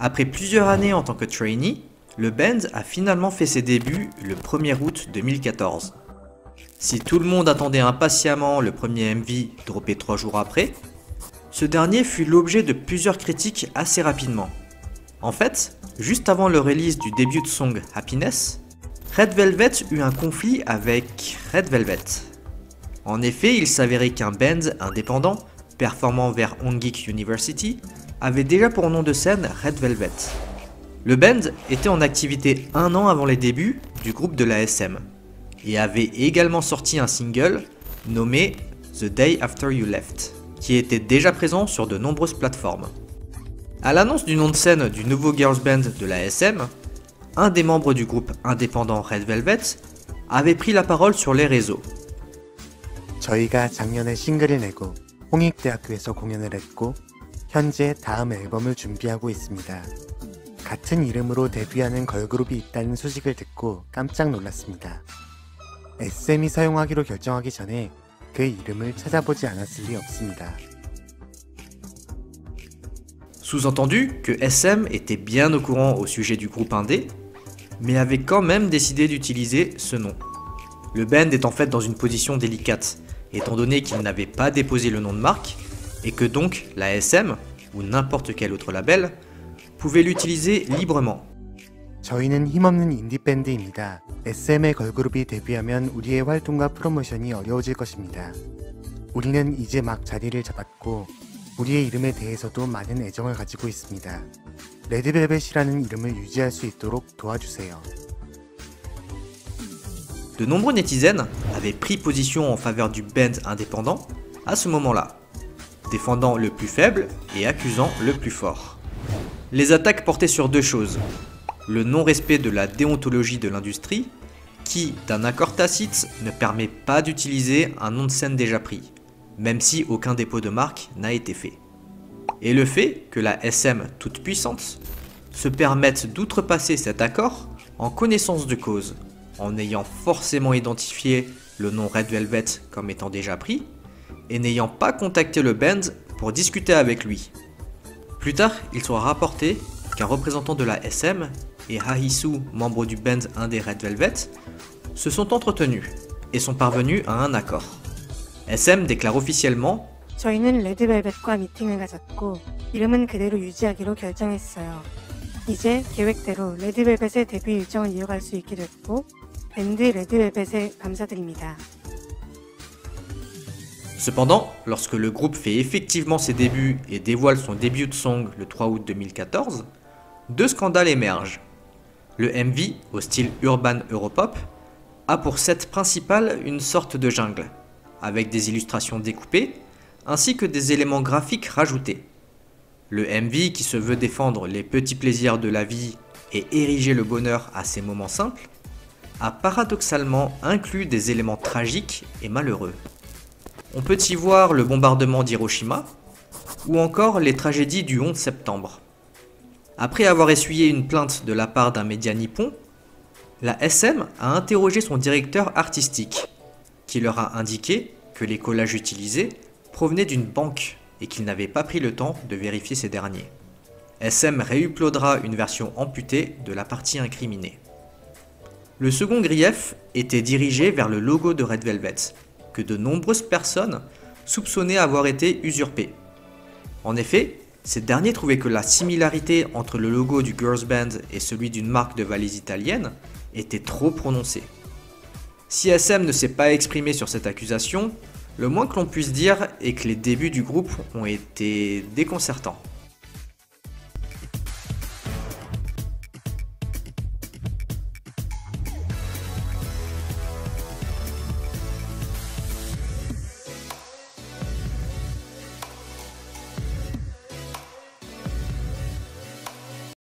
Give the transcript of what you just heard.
Après plusieurs années en tant que trainee, le band a finalement fait ses débuts le 1er août 2014. Si tout le monde attendait impatiemment le premier MV droppé 3 jours après, ce dernier fut l'objet de plusieurs critiques assez rapidement. En fait, juste avant le release du debut song Happiness, Red Velvet eut un conflit avec Red Velvet. En effet, il s'avérait qu'un band indépendant, performant vers Ongeek University, avait déjà pour nom de scène Red Velvet. Le band était en activité 1 an avant les débuts du groupe de la SM, et avait également sorti un single nommé The Day After You Left, qui était déjà présent sur de nombreuses plateformes. À l'annonce du nom de scène du nouveau girls band de la SM, un des membres du groupe indépendant Red Velvet avait pris la parole sur les réseaux. 저희가 작년에 싱글을 내고 홍익대학교에서 공연을 했고 현재 다음 앨범을 준비하고 있습니다. 같은 이름으로 데뷔하는 걸그룹이 있다는 소식을 듣고 깜짝 놀랐습니다. SM이 사용하기로 결정하기 전에 그 이름을 찾아보지 않았을 리 없습니다. Sous-entendu que SM était bien au courant au sujet du groupe indé, mais avait quand même décidé d'utiliser ce nom. Le band est en fait dans une position délicate, étant donné qu'il n'avait pas déposé le nom de marque, et que donc la SM, ou n'importe quel autre label, pouvait l'utiliser librement. 저희는 힘없는 인디밴드입니다. SM의 걸그룹이 데뷔하면 우리의 활동과 프로모션이 어려워질 것입니다. 우리는 이제 막 자리를 잡았고 우리의 이름에 대해서도 많은 애정을 가지고 있습니다. 레드벨벳이라는 이름을 유지할 수 있도록 도와주세요. De nombreux netizens avaient pris position en faveur du band indépendant à ce moment-là, défendant le plus faible et accusant le plus fort. Les attaques portaient sur deux choses. Le non-respect de la déontologie de l'industrie, qui, d'un accord tacite, ne permet pas d'utiliser un nom de scène déjà pris, même si aucun dépôt de marque n'a été fait. Et le fait que la SM toute puissante se permette d'outrepasser cet accord en connaissance de cause, en ayant forcément identifié le nom Red Velvet comme étant déjà pris, et n'ayant pas contacté le band pour discuter avec lui. Plus tard, il sera rapporté qu'un représentant de la SM et Hahisu, membre du band indé Red Velvet, se sont entretenus et sont parvenus à un accord. SM déclare officiellement « 저희는 레드벨벳과 미팅을 가졌고 이름은 그대로 유지하기로 결정했어요. 이제 계획대로 레드벨벳의 데뷔 일정을 이어갈 수 있게 됐고 밴드 레드벨벳에 감사드립니다. » Cependant, lorsque le groupe fait effectivement ses débuts et dévoile son debut de song le 3 août 2014, deux scandales émergent. Le MV, au style urban europop, a pour set principal une sorte de jungle, avec des illustrations découpées, ainsi que des éléments graphiques rajoutés. Le MV, qui se veut défendre les petits plaisirs de la vie et ériger le bonheur à ses moments simples, a paradoxalement inclus des éléments tragiques et malheureux. On peut y voir le bombardement d'Hiroshima, ou encore les tragédies du 11 septembre. Après avoir essuyé une plainte de la part d'un média nippon, la SM a interrogé son directeur artistique, qui leur a indiqué que les collages utilisés provenaient d'une banque et qu'il n'avait pas pris le temps de vérifier ces derniers. SM réuploadera une version amputée de la partie incriminée. Le second grief était dirigé vers le logo de Red Velvet, que de nombreuses personnes soupçonnaient avoir été usurpé. En effet, ces derniers trouvaient que la similarité entre le logo du girls band et celui d'une marque de valise italienne était trop prononcée. Si SM ne s'est pas exprimé sur cette accusation, le moins que l'on puisse dire est que les débuts du groupe ont été déconcertants.